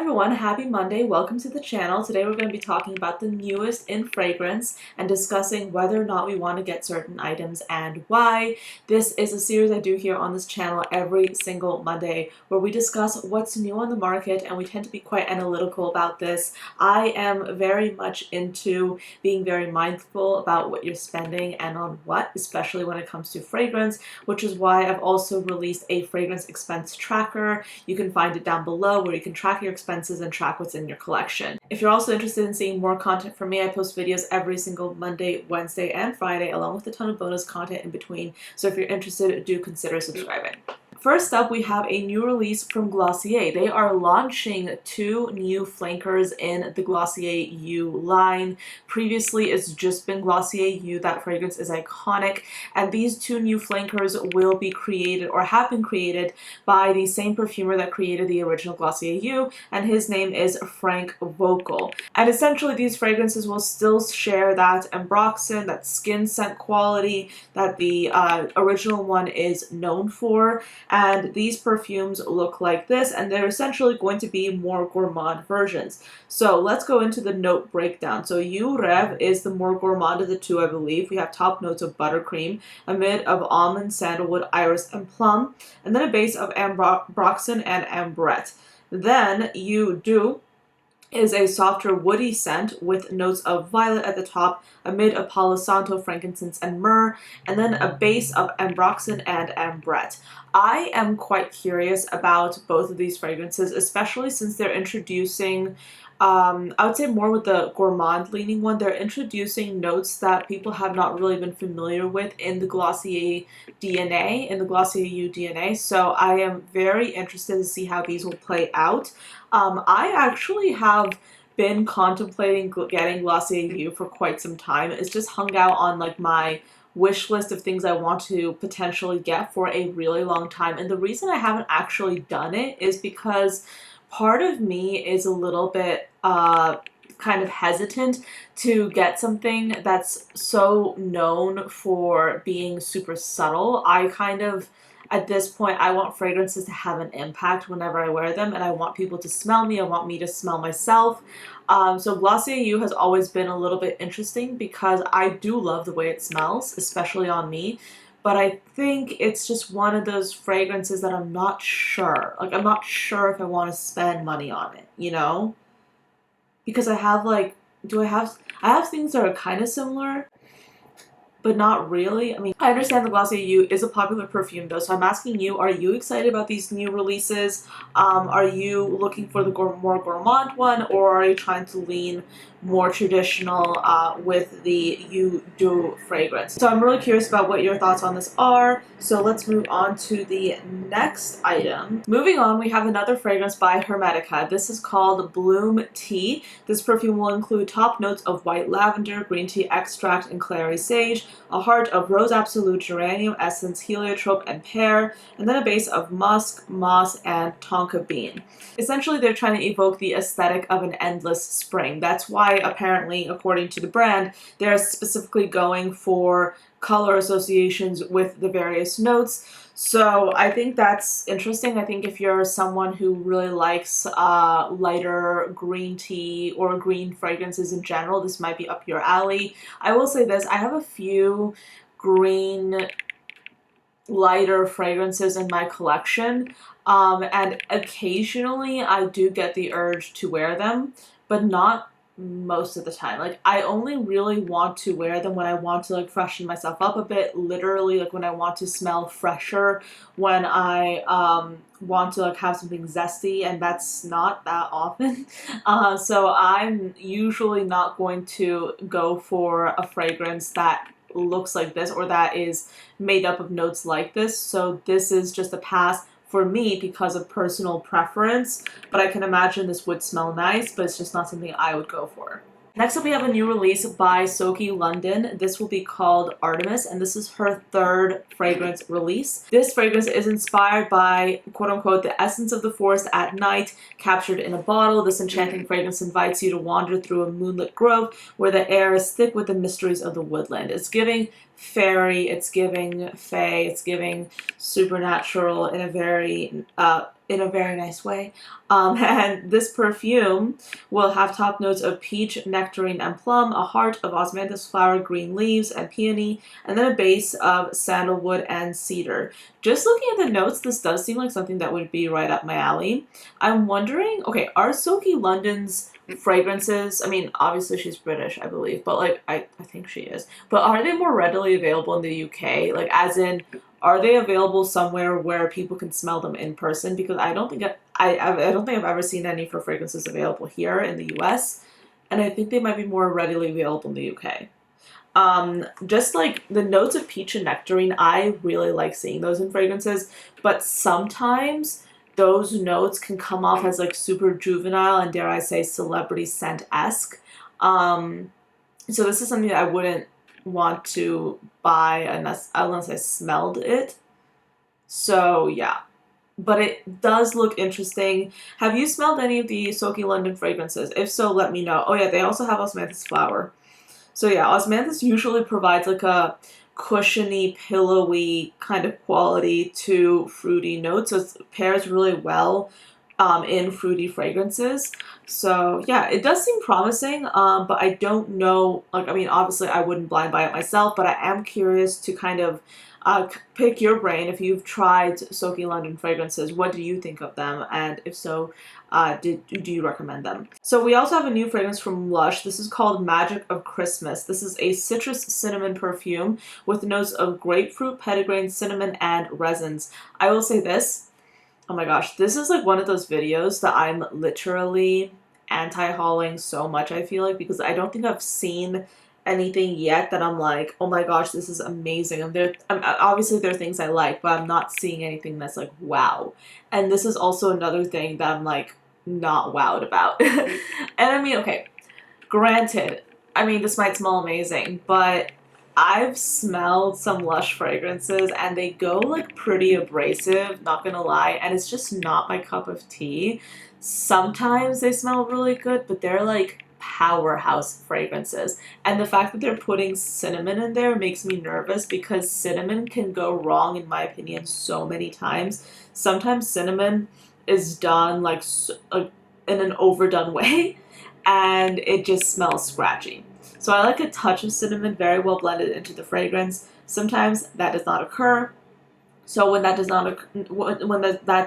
everyone, happy Monday. Welcome to the channel. Today we're going to be talking about the newest in fragrance and discussing whether or not we want to get certain items and why. This is a series I do here on this channel every single Monday where we discuss what's new on the market, and we tend to be quite analytical about this. I am very much into being very mindful about what you're spending and on what, especially when it comes to fragrance, which is why I've also released a fragrance expense tracker. You can find it down below where you can track your expenses and track what's in your collection. If you're also interested in seeing more content from me, I post videos every single Monday, Wednesday, and Friday, along with a ton of bonus content in between. So if you're interested, do consider subscribing. First up, we have a new release from Glossier. They are launching two new flankers in the Glossier You line. Previously, it's just been Glossier You. That fragrance is iconic. And these two new flankers will be created, or have been created, by the same perfumer that created the original Glossier You, and his name is Frank Vocal. And essentially, these fragrances will still share that ambroxan, that skin scent quality that the original one is known for. And these perfumes look like this, and they're essentially going to be more gourmand versions. So let's go into the note breakdown. So You Rev is the more gourmand of the two, I believe. We have top notes of buttercream, a mid of almond, sandalwood, iris, and plum, and then a base of ambroxan and ambrette. Then You Do is a softer woody scent with notes of violet at the top, a mid of Palo Santo, frankincense, and myrrh, and then a base of ambroxan and ambrette. I am quite curious about both of these fragrances, especially since they're introducing, I would say more with the gourmand leaning one, they're introducing notes that people have not really been familiar with in the Glossier DNA, in the Glossier You DNA. So I am very interested to see how these will play out. I actually have been contemplating getting Glossier You for quite some time. It's just hung out on like my wish list of things I want to potentially get for a really long time. And the reason I haven't actually done it is because part of me is a little bit kind of hesitant to get something that's so known for being super subtle. I kind of, at this point, I want fragrances to have an impact whenever I wear them, and I want people to smell me. I want me to smell myself. So Glossier You has always been a little bit interesting because I do love the way it smells, especially on me. But I think it's just one of those fragrances that I'm not sure. Like, I'm not sure if I want to spend money on it, you know? Because I have like, I have things that are kind of similar, but not really. I mean, I understand the Glossier You is a popular perfume though, so I'm asking you, are you excited about these new releases? Are you looking for the more gourmand one, or are you trying to lean more traditional with the You Do fragrance? So I'm really curious about what your thoughts on this are. So let's move on to the next item. Moving on, we have another fragrance by Hermetica. This is called Bloom Tea. This perfume will include top notes of white lavender, green tea extract, and clary sage, a heart of rose absolute, geranium essence, heliotrope, and pear, and then a base of musk, moss, and tonka bean. Essentially, they're trying to evoke the aesthetic of an endless spring. That's why, apparently, according to the brand, they're specifically going for color associations with the various notes. So I think that's interesting. I think if you're someone who really likes lighter green tea or green fragrances in general, this might be up your alley. I will say this, I have a few green lighter fragrances in my collection, and occasionally I do get the urge to wear them, but not most of the time. Like, I only really want to wear them when I want to like freshen myself up a bit, literally, like when I want to smell fresher, when I want to like have something zesty, and that's not that often. So I'm usually not going to go for a fragrance that looks like this or that is made up of notes like this. So this is just a pass for me because of personal preference, but I can imagine this would smell nice, but it's just not something I would go for. Next up, we have a new release by Soki London. This will be called Artemis, and this is her third fragrance release. This fragrance is inspired by, quote-unquote, the essence of the forest at night, captured in a bottle. This enchanting fragrance invites you to wander through a moonlit grove where the air is thick with the mysteries of the woodland. It's giving fairy, it's giving fae, it's giving supernatural in a very in a very nice way. And this perfume will have top notes of peach, nectarine, and plum, a heart of osmanthus flower, green leaves, and peony, and then a base of sandalwood and cedar. Just looking at the notes, this does seem like something that would be right up my alley. I'm wondering, okay, are Soki London's fragrances, I mean, obviously she's British, I believe, but like, I think she is, but are they more readily available in the UK? Like, as in, are they available somewhere where people can smell them in person? Because I don't think I don't think I've ever seen any for fragrances available here in the US, and I think they might be more readily available in the UK. Just like the notes of peach and nectarine, I really like seeing those in fragrances, but sometimes those notes can come off as like super juvenile and, dare I say, celebrity scent-esque. So this is something that I wouldn't want to buy unless I smelled it. So yeah, but it does look interesting. Have you smelled any of the Soki London fragrances? If so, let me know. Oh yeah, they also have osmanthus flower. So yeah, osmanthus usually provides like a cushiony, pillowy kind of quality to fruity notes, so it pairs really well in fruity fragrances. So yeah, it does seem promising, but I don't know, like, I mean, obviously I wouldn't blind buy it myself, but I am curious to kind of pick your brain. If you've tried Soki London fragrances, what do you think of them? And if so, do you recommend them? So we also have a new fragrance from Lush. This is called Magic of Christmas. This is a citrus cinnamon perfume with notes of grapefruit, petitgrain, cinnamon, and resins. I will say this, oh my gosh, this is like one of those videos that I'm literally anti-hauling so much, I feel like, because I don't think I've seen anything yet that I'm like, oh my gosh, this is amazing. And obviously there are things I like, but I'm not seeing anything that's like, wow. And this is also another thing that I'm like not wowed about. And I mean, okay, granted, I mean, this might smell amazing, but I've smelled some Lush fragrances and they go like pretty abrasive, not gonna lie, and it's just not my cup of tea. Sometimes they smell really good, but they're like powerhouse fragrances. And the fact that they're putting cinnamon in there makes me nervous because cinnamon can go wrong, in my opinion, so many times. Sometimes cinnamon is done like in an overdone way and it just smells scratchy. So I like a touch of cinnamon very well blended into the fragrance. Sometimes that does not occur. So when that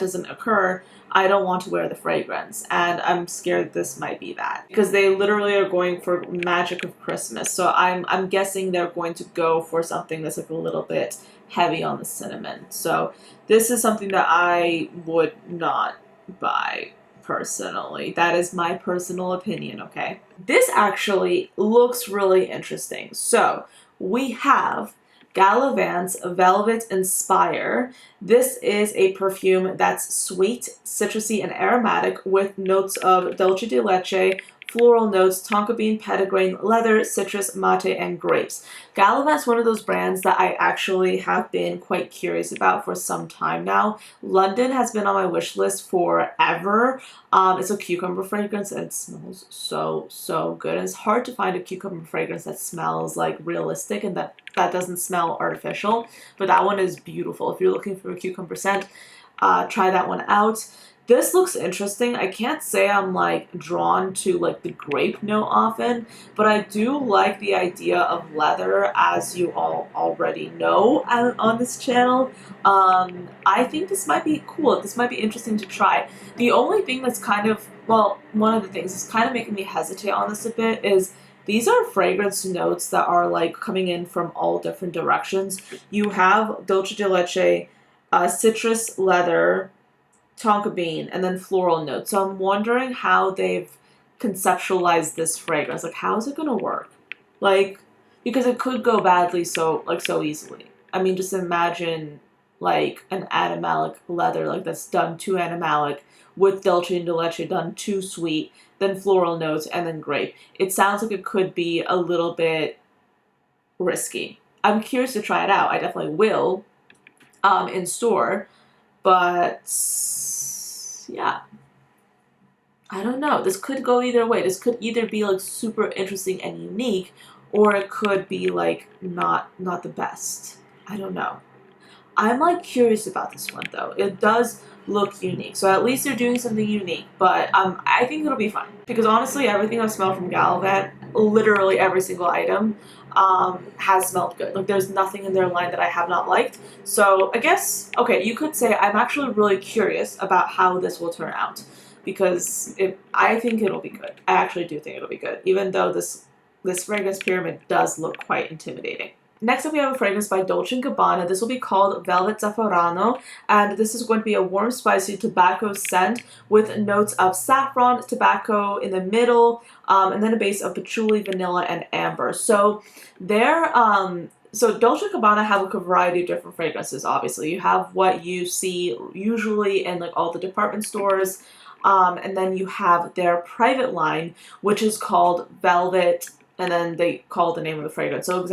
doesn't occur, I don't want to wear the fragrance, and I'm scared this might be that because they literally are going for Magic of Christmas. So I'm guessing they're going to go for something that's like a little bit heavy on the cinnamon. So this is something that I would not buy personally. That is my personal opinion, okay? This actually looks really interesting. So we have Gallivant's Velvet Inspire. This is a perfume that's sweet, citrusy, and aromatic with notes of dulce de leche, floral notes, tonka bean, petitgrain, leather, citrus, mate, and grapes. Gallivant's one of those brands that I actually have been quite curious about for some time now. London has been on my wish list forever. It's a cucumber fragrance and it smells so good. And it's hard to find a cucumber fragrance that smells like realistic and that doesn't smell artificial, but that one is beautiful. If you're looking for a cucumber scent, try that one out. This looks interesting. I can't say I'm like drawn to like the grape note often, but I do like the idea of leather, as you all already know on this channel. I think this might be cool. This might be interesting to try. The only thing that's kind of, well, one of the things that's kind of making me hesitate on this a bit is these are fragrance notes that are like coming in from all different directions. You have dulce de leche, citrus, leather, tonka bean, and then floral notes. So I'm wondering how they've conceptualized this fragrance. Like, how is it gonna work? Like, because it could go badly so easily. I mean, just imagine like an animalic leather, like that's done too animalic, with dulce de leche done too sweet, then floral notes, and then grape. It sounds like it could be a little bit risky. I'm curious to try it out. I definitely will in store, but yeah, I don't know. This could go either way. This could either be like super interesting and unique, or it could be like not the best. I don't know. I'm like curious about this one though. It does look unique. So at least they're doing something unique, but I think it'll be fun. Because honestly, everything I've smelled from Gallivant, literally every single item, has smelled good. Like there's nothing in their line that I have not liked. So I guess, okay, you could say I'm actually really curious about how this will turn out. Because I think it'll be good. I actually do think it'll be good, even though this fragrance pyramid does look quite intimidating. Next up, we have a fragrance by Dolce Gabbana. This will be called Velvet Zafferano, and this is going to be a warm, spicy tobacco scent with notes of saffron, tobacco in the middle, and then a base of patchouli, vanilla, and amber. So so Dolce Gabbana have like a variety of different fragrances, obviously. You have what you see usually in like all the department stores, and then you have their private line, which is called Velvet, and then they call the name of the fragrance. So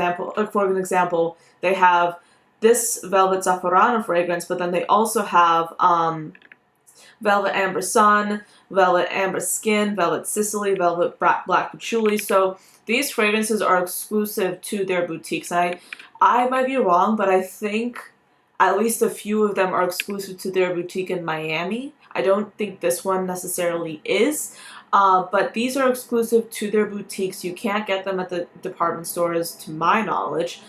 for an example, they have this Velvet Zafferano fragrance, but then they also have Velvet Amber Sun, Velvet Amber Skin, Velvet Sicily, Velvet Black Patchouli. So these fragrances are exclusive to their boutiques. And I might be wrong, but I think at least a few of them are exclusive to their boutique in Miami. I don't think this one necessarily is, but these are exclusive to their boutiques. You can't get them at the department stores, to my knowledge.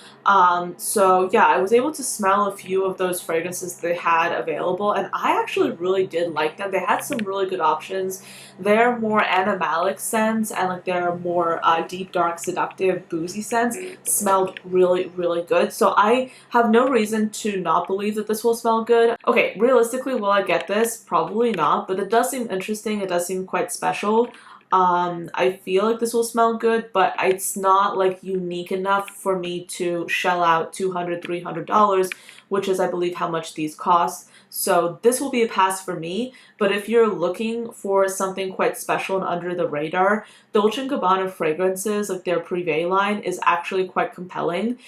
So yeah, I was able to smell a few of those fragrances they had available, and I actually really did like them. They had some really good options. They're more animalic scents, and like they're more deep, dark, seductive, boozy scents. Smelled really, really good. So I have no reason to not believe that this will smell good. Okay, realistically, will I get this? Probably not, but it does seem interesting. It does seem quite special. I feel like this will smell good, but it's not like unique enough for me to shell out $200, $300, which is, I believe, how much these cost. So this will be a pass for me, but if you're looking for something quite special and under the radar, Dolce & Gabbana fragrances, like their Privé line, is actually quite compelling,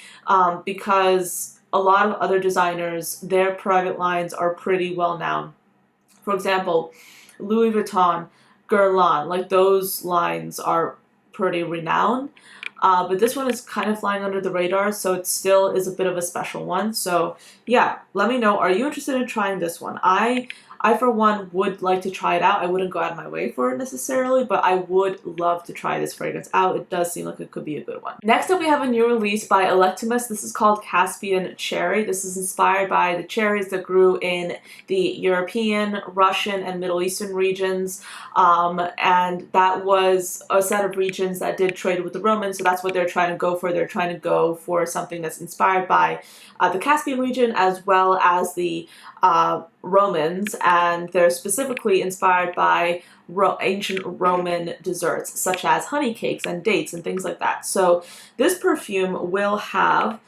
because a lot of other designers, their private lines are pretty well known. For example, Louis Vuitton, Guerlain, like those lines are pretty renowned, but this one is kind of flying under the radar, so it still is a bit of a special one. So yeah, let me know, are you interested in trying this one? I for one would like to try it out. I wouldn't go out of my way for it necessarily, but I would love to try this fragrance out. It does seem like it could be a good one. Next up, we have a new release by Electimuss. This is called Caspian Cherry. This is inspired by the cherries that grew in the European, Russian, and Middle Eastern regions, and that was a set of regions that did trade with the Romans, so that's what they're trying to go for. They're trying to go for something that's inspired by the Caspian region as well as the Romans, and they're specifically inspired by ancient Roman desserts such as honey cakes and dates and things like that. So this perfume will have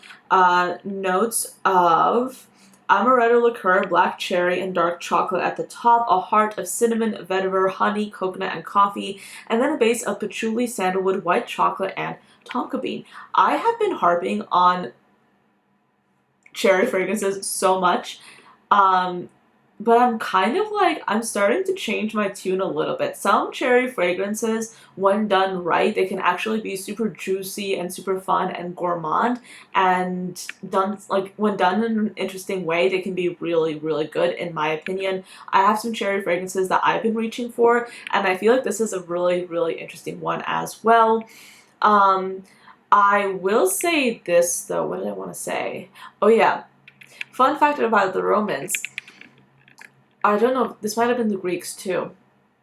notes of amaretto liqueur, black cherry, and dark chocolate at the top, a heart of cinnamon, vetiver, honey, coconut, and coffee, and then a base of patchouli, sandalwood, white chocolate, and tonka bean. I have been harping on cherry fragrances so much, but I'm kind of like, I'm starting to change my tune a little bit. Some cherry fragrances, when done right, they can actually be super juicy and super fun and gourmand, and done like when done in an interesting way, they can be really, really good in my opinion. I have some cherry fragrances that I've been reaching for, and I feel like this is a really, really interesting one as well. I will say this though, what did I want to say? Oh yeah, fun fact about the Romans. I don't know, this might have been the Greeks too,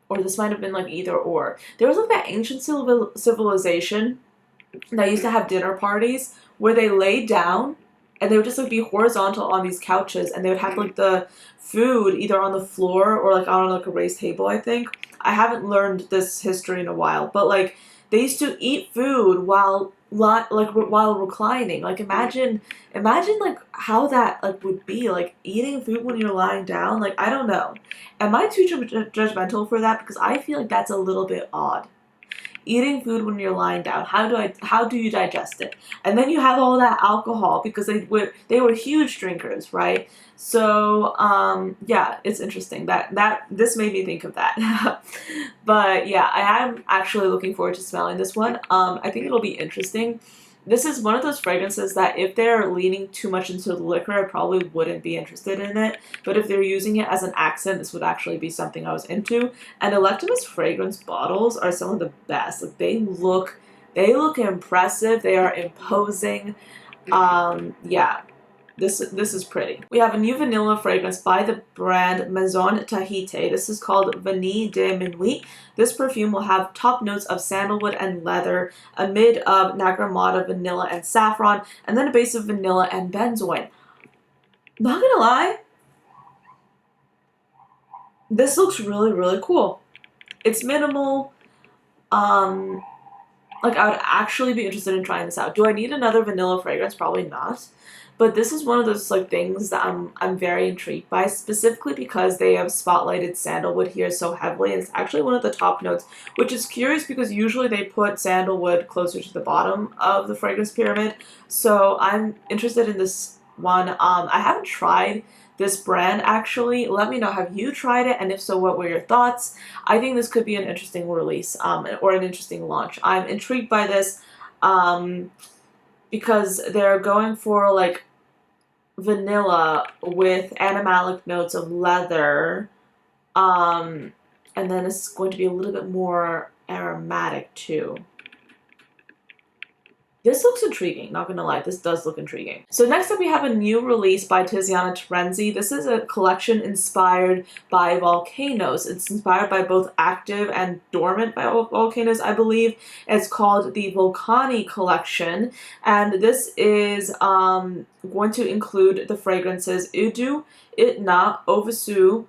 or this might have been like either or. There was like that ancient civilization that used to have dinner parties where they laid down and they would just like be horizontal on these couches, and they would have like the food either on the floor or like on like a raised table, I think. I haven't learned this history in a while, but like they used to eat food while reclining. Like imagine like how that like would be, like eating food when you're lying down. Like I don't know, am I too judgmental for that? Because I feel like that's a little bit odd. Eating food when you're lying down, how do you digest it? And then you have all that alcohol, because they were huge drinkers, right? So yeah, it's interesting that this made me think of that. But yeah, I am actually looking forward to smelling this one. I think it'll be interesting this is one of those fragrances that if they're leaning too much into the liquor, I probably wouldn't be interested in it. But if they're using it as an accent, this would actually be something I was into. And Electimuss fragrance bottles are some of the best. Like they look impressive. They are imposing. Yeah. This is pretty. We have a new vanilla fragrance by the brand Maison Tahité. This is called Vanille de Minuit. This perfume will have top notes of sandalwood and leather, a mid of Nagarmada, vanilla, and saffron, and then a base of vanilla and benzoin. Not gonna lie, this looks really, really cool. It's minimal. Like I would actually be interested in trying this out. Do I need another vanilla fragrance? Probably not. But this is one of those like things that I'm very intrigued by, specifically because they have spotlighted sandalwood here so heavily, and it's actually one of the top notes, which is curious because usually they put sandalwood closer to the bottom of the fragrance pyramid. So I'm interested in this one. I haven't tried this brand actually. Let me know, have you tried it? And if so, what were your thoughts? I think this could be an interesting release or an interesting launch. I'm intrigued by this because they're going for like vanilla with animalic notes of leather, and then it's going to be a little bit more aromatic too. This looks intriguing, not gonna lie, this does look intriguing. So next up we have a new release by Tiziana Terenzi. This is a collection inspired by volcanoes. It's inspired by both active and dormant volcanoes, I believe. It's called the Volcani collection, and this is going to include the fragrances Idu, Itna, Ovasu,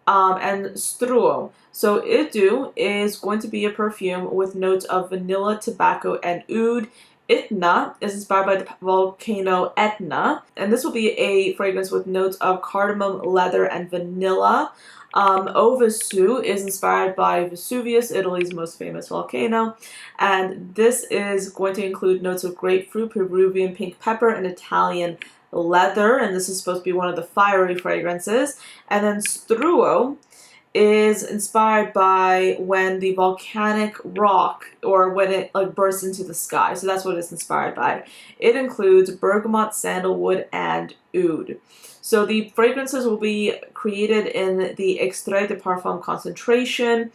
and Struo. So Idu is going to be a perfume with notes of vanilla, tobacco, and oud. Itna is inspired by the volcano Etna, and this will be a fragrance with notes of cardamom, leather, and vanilla. Ovasu is inspired by Vesuvius, Italy's most famous volcano, and this is going to include notes of grapefruit, Peruvian pink pepper, and Italian leather, and this is supposed to be one of the fiery fragrances. And then Struo is inspired by when the volcanic rock, or when it like bursts into the sky. So that's what it's inspired by. It includes bergamot, sandalwood, and oud. So the fragrances will be created in the Extrait de Parfum concentration.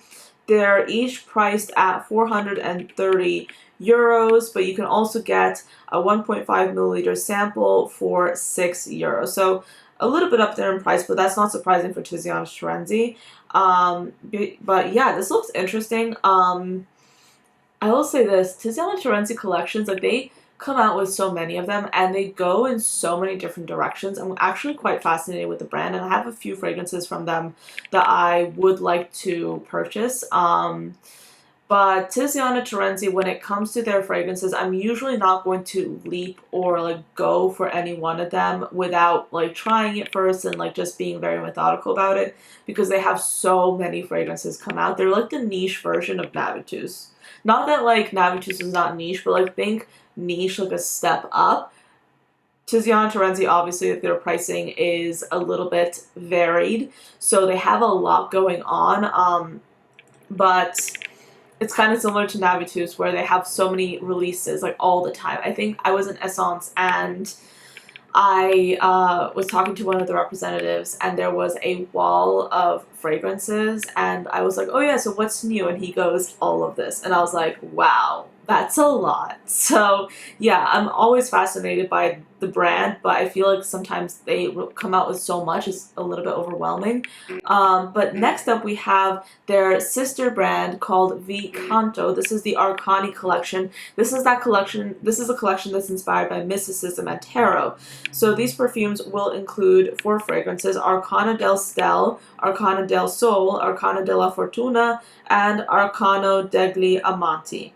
They're each priced at 430 euros, but you can also get a 1.5 milliliter sample for 6 euros. So a little bit up there in price, but that's not surprising for Tiziana Terenzi. But yeah, this looks interesting. I will say this, Tiziana Terenzi collections, like they come out with so many of them and they go in so many different directions. I'm actually quite fascinated with the brand, and I have a few fragrances from them that I would like to purchase. But Tiziana Terenzi, when it comes to their fragrances, I'm usually not going to leap or like go for any one of them without like trying it first and like just being very methodical about it, because they have so many fragrances come out. They're like the niche version of Navitus. Not that like Navitus is not niche, but like think niche like a step up. Tiziana Terenzi, obviously their pricing is a little bit varied, so they have a lot going on, but it's kind of similar to Navitus, where they have so many releases like all the time. I think I was in AllSaints and I was talking to one of the representatives, and there was a wall of fragrances, and I was like, oh yeah, so what's new? And he goes, all of this. And I was like, wow, that's a lot. So yeah, I'm always fascinated by the brand, but I feel like sometimes they come out with so much, it's a little bit overwhelming. But next up we have their sister brand called Vicanto. This is the Arcani collection. This is a collection that's inspired by mysticism and tarot. So these perfumes will include 4 fragrances: Arcana del Stel, Arcana del Sol, Arcana della Fortuna, and Arcano degli Amanti.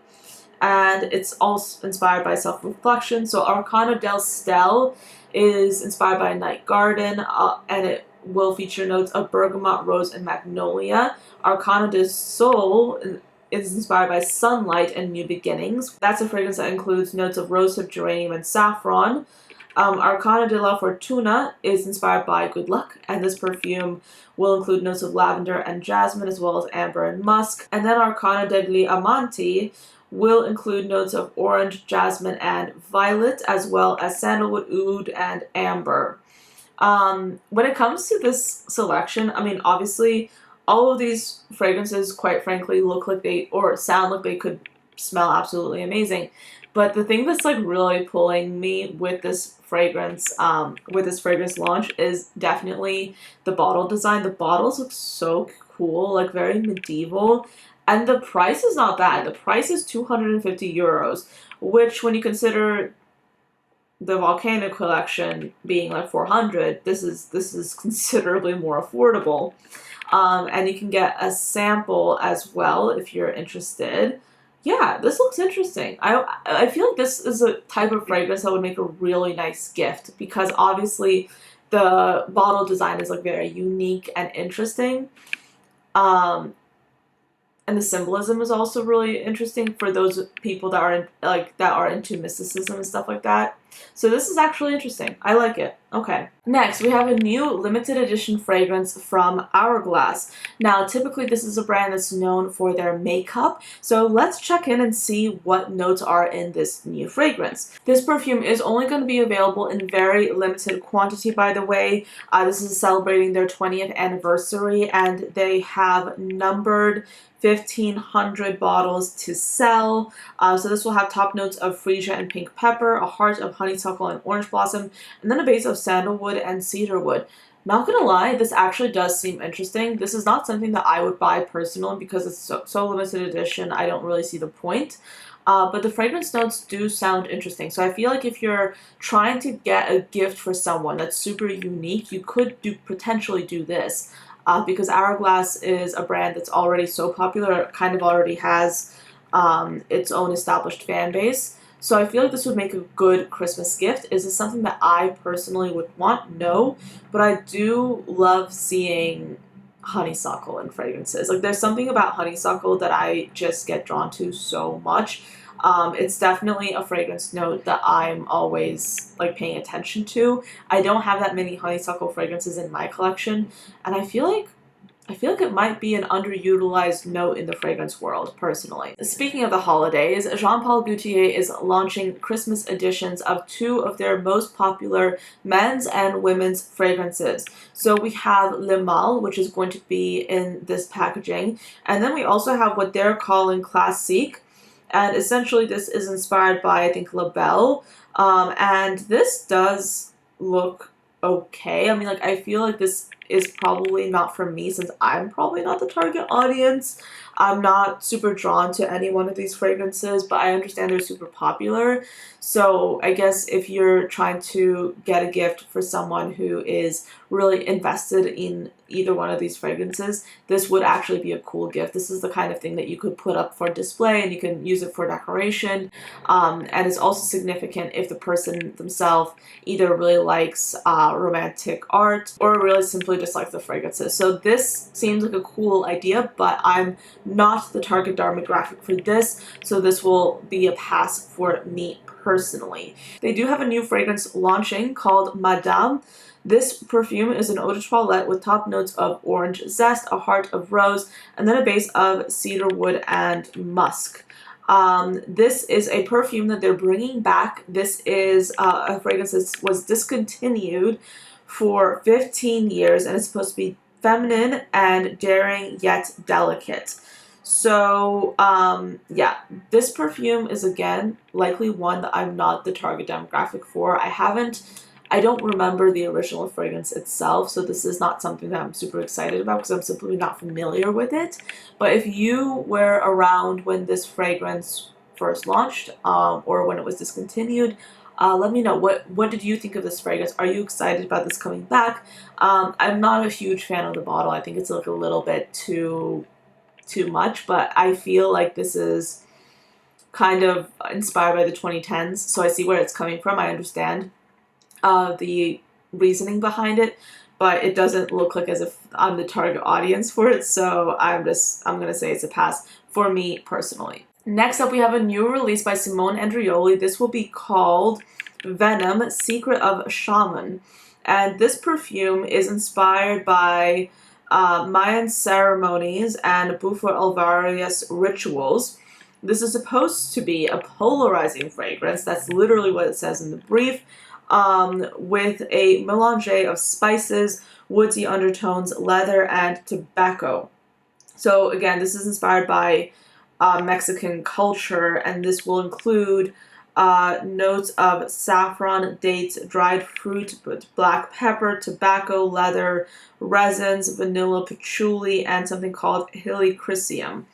And it's also inspired by self-reflection. So Arcana del Stel is inspired by Night Garden, and it will feature notes of bergamot, rose, and magnolia. Arcana del Sol is inspired by sunlight and new beginnings. That's a fragrance that includes notes of rosehip, geranium, and saffron. Arcana de la Fortuna is inspired by good luck, and this perfume will include notes of lavender and jasmine as well as amber and musk. And then Arcana degli Amanti will include notes of orange, jasmine, and violet, as well as sandalwood, oud, and amber. When it comes to this selection, I mean, obviously, all of these fragrances, quite frankly, look like they, or sound like they could smell absolutely amazing. But the thing that's like really pulling me with this fragrance launch is definitely the bottle design. The bottles look so cool, like very medieval. And the price is not bad. The price is 250 euros, which when you consider the Volcano collection being like 400, this is considerably more affordable. And you can get a sample as well if you're interested. Yeah, this looks interesting. I feel like this is a type of fragrance that would make a really nice gift because obviously the bottle design is like very unique and interesting. And the symbolism is also really interesting for those people that are into mysticism and stuff like that. So this is actually interesting. I like it. Okay. Next, we have a new limited edition fragrance from Hourglass. Now, typically this is a brand that's known for their makeup. So let's check in and see what notes are in this new fragrance. This perfume is only going to be available in very limited quantity, by the way. This is celebrating their 20th anniversary, and they have numbered 1,500 bottles to sell. So this will have top notes of freesia and pink pepper, a heart of honeysuckle and orange blossom, and then a base of sandalwood and cedarwood. Not gonna lie, this actually does seem interesting. This is not something that I would buy personally because it's so limited edition. I don't really see the point. But the fragrance notes do sound interesting. So I feel like if you're trying to get a gift for someone that's super unique, you could potentially do this. Because Hourglass is a brand that's already so popular, it kind of already has its own established fan base. So I feel like this would make a good Christmas gift. Is this something that I personally would want? No, but I do love seeing honeysuckle in fragrances. Like there's something about honeysuckle that I just get drawn to so much. It's definitely a fragrance note that I'm always like paying attention to. I don't have that many honeysuckle fragrances in my collection, and I feel like it might be an underutilized note in the fragrance world, personally. Speaking of the holidays, Jean Paul Gaultier is launching Christmas editions of two of their most popular men's and women's fragrances. So we have Le Mal, which is going to be in this packaging, and then we also have what they're calling Classique. And essentially this is inspired by, I think, La Belle. And this does look okay. I mean, like, I feel like this is probably not for me since I'm probably not the target audience. I'm not super drawn to any one of these fragrances, but I understand they're super popular. So I guess if you're trying to get a gift for someone who is really invested in either one of these fragrances, this would actually be a cool gift. This is the kind of thing that you could put up for display and you can use it for decoration. And it's also significant if the person themselves either really likes romantic art or really simply just like the fragrances. So this seems like a cool idea, but I'm not the target demographic for this, so this will be a pass for me personally. They do have a new fragrance launching called Madame. This perfume is an eau de toilette with top notes of orange zest, a heart of rose, and then a base of cedarwood and musk. This is a perfume that they're bringing back. This is a fragrance that was discontinued for 15 years, and it's supposed to be feminine and daring yet delicate. So, yeah, this perfume is, again, likely one that I'm not the target demographic for. I don't remember the original fragrance itself, so this is not something that I'm super excited about because I'm simply not familiar with it. But if you were around when this fragrance first launched, or when it was discontinued, let me know. What did you think of this fragrance? Are you excited about this coming back? I'm not a huge fan of the bottle. I think it's like a little bit too much, but I feel like this is kind of inspired by the 2010s, so I see where it's coming from. I understand the reasoning behind it, but it doesn't look like as if I'm the target audience for it, so I'm gonna say it's a pass for me personally. Next up, we have a new release by Simone Andreoli. This will be called Venom, Secret of a Shaman. And this perfume is inspired by Mayan ceremonies and Bufo Alvarez rituals. This is supposed to be a polarizing fragrance. That's literally what it says in the brief. With a melange of spices, woodsy undertones, leather, and tobacco. So again, this is inspired by Mexican culture, and this will include notes of saffron, dates, dried fruit, black pepper, tobacco, leather, resins, vanilla, patchouli, and something called helichrysum.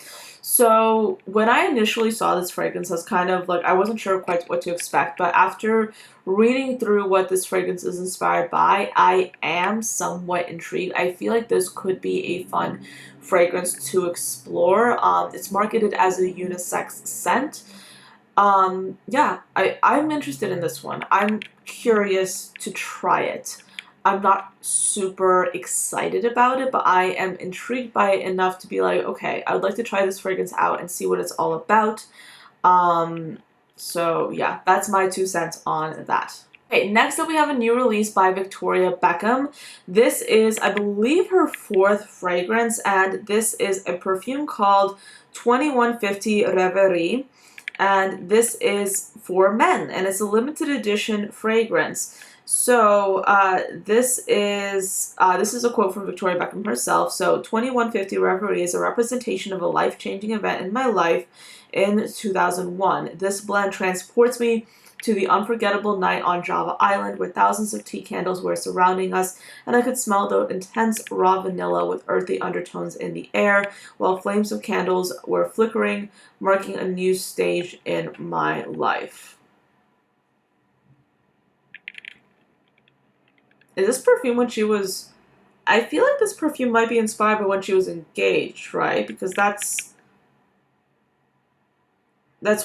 So when I initially saw this fragrance, I was kind of like, I wasn't sure quite what to expect, but after reading through what this fragrance is inspired by, I am somewhat intrigued. I feel like this could be a fun fragrance to explore. It's marketed as a unisex scent. Yeah, I'm interested in this one. I'm curious to try it. I'm not super excited about it, but I am intrigued by it enough to be like, okay, I would like to try this fragrance out and see what it's all about. So yeah, that's my 2 cents on that. Okay, next up we have a new release by Victoria Beckham. This is, I believe, her 4th fragrance, and this is a perfume called 2150 Reverie. And this is for men, and it's a limited edition fragrance. So this is a quote from Victoria Beckham herself. So 2150 Reverie is a representation of a life-changing event in my life in 2001. This blend transports me to the unforgettable night on Java Island where thousands of tea candles were surrounding us, and I could smell the intense raw vanilla with earthy undertones in the air, while flames of candles were flickering, marking a new stage in my life. Is this perfume when she was... I feel like this perfume might be inspired by when she was engaged, right? Because that's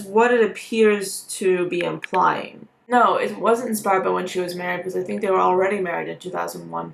what it appears to be implying. No, it wasn't inspired by when she was married, because I think they were already married in 2001.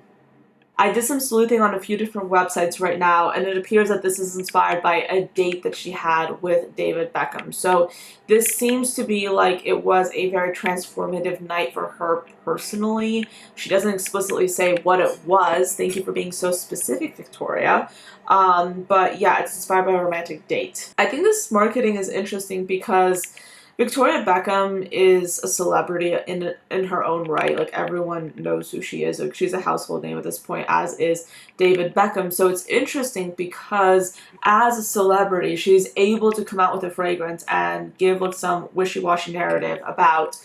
I did some sleuthing on a few different websites right now, and it appears that this is inspired by a date that she had with David Beckham. So this seems to be like it was a very transformative night for her personally. She doesn't explicitly say what it was. Thank you for being so specific, Victoria. But yeah, it's inspired by a romantic date. I think this marketing is interesting because Victoria Beckham is a celebrity in her own right. Like, everyone knows who she is. Like, she's a household name at this point, as is David Beckham. So it's interesting because as a celebrity, she's able to come out with a fragrance and give like some wishy-washy narrative about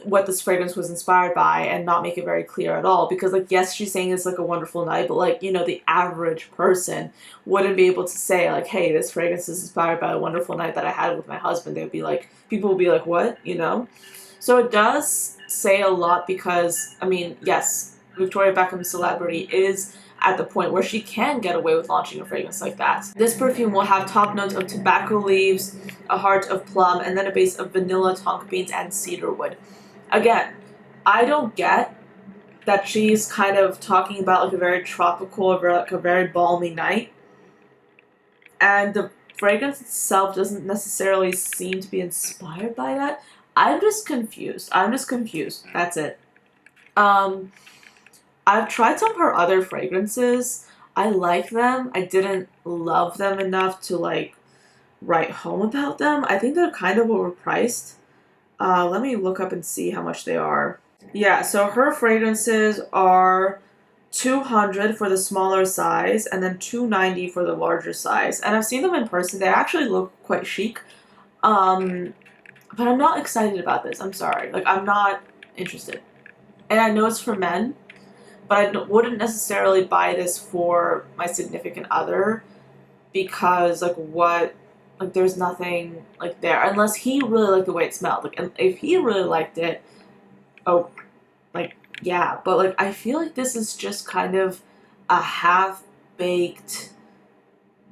what this fragrance was inspired by and not make it very clear at all. Because, like, yes, she's saying it's like a wonderful night, but, like, you know, the average person wouldn't be able to say, like, hey, this fragrance is inspired by a wonderful night that I had with my husband. They'd be like, people would be like, what? You know? So it does say a lot because, I mean, yes, Victoria Beckham's celebrity is at the point where she can get away with launching a fragrance like that. This perfume will have top notes of tobacco leaves, a heart of plum, and then a base of vanilla, tonka beans, and cedarwood. Again, I don't get that she's kind of talking about like a very tropical, like a very balmy night, and the fragrance itself doesn't necessarily seem to be inspired by that. I'm just confused. That's it. I've tried some of her other fragrances. I like them. I didn't love them enough to like write home about them. I think they're kind of overpriced. Let me look up and see how much they are. Yeah, so her fragrances are $200 for the smaller size and then $290 for the larger size. And I've seen them in person. They actually look quite chic. But I'm not excited about this. I'm sorry. Like, I'm not interested. And I know it's for men, but I wouldn't necessarily buy this for my significant other because, like, there's nothing, like, there. Unless he really liked the way it smelled. Like, and if he really liked it, oh, like, yeah. But, like, I feel like this is just kind of a half-baked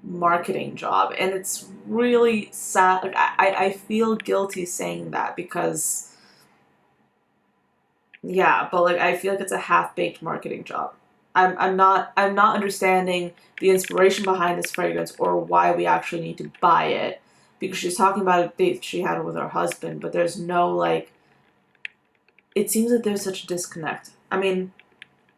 marketing job. And it's really sad. Like, I feel guilty saying that because... yeah, but like I feel like it's a half-baked marketing job. I'm not understanding the inspiration behind this fragrance or why we actually need to buy it, because she's talking about a date she had with her husband, but there's no like it seems that there's such a disconnect. I mean,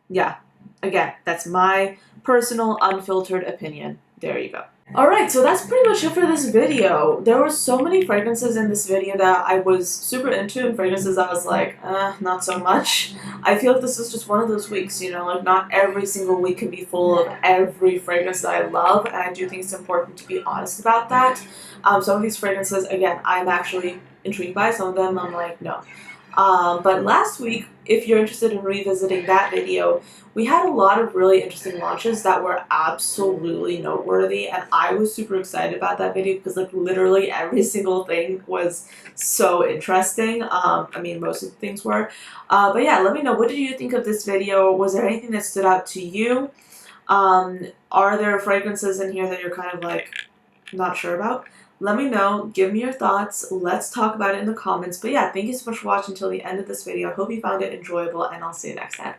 yeah, again, that's my personal unfiltered opinion. There you go. Alright, so that's pretty much it for this video. There were so many fragrances in this video that I was super into, and fragrances I was like, not so much. I feel like this is just one of those weeks, you know, like not every single week can be full of every fragrance that I love, and I do think it's important to be honest about that. Some of these fragrances, again, I'm actually intrigued by. Some of them I'm like, no. But last week, if you're interested in revisiting that video, we had a lot of really interesting launches that were absolutely noteworthy, and I was super excited about that video because like literally every single thing was so interesting. I mean, most of the things were. But yeah, let me know, what did you think of this video? Was there anything that stood out to you? Are there fragrances in here that you're kind of like not sure about? Let me know, give me your thoughts, let's talk about it in the comments. But yeah, thank you so much for watching until the end of this video. I hope you found it enjoyable, and I'll see you next time.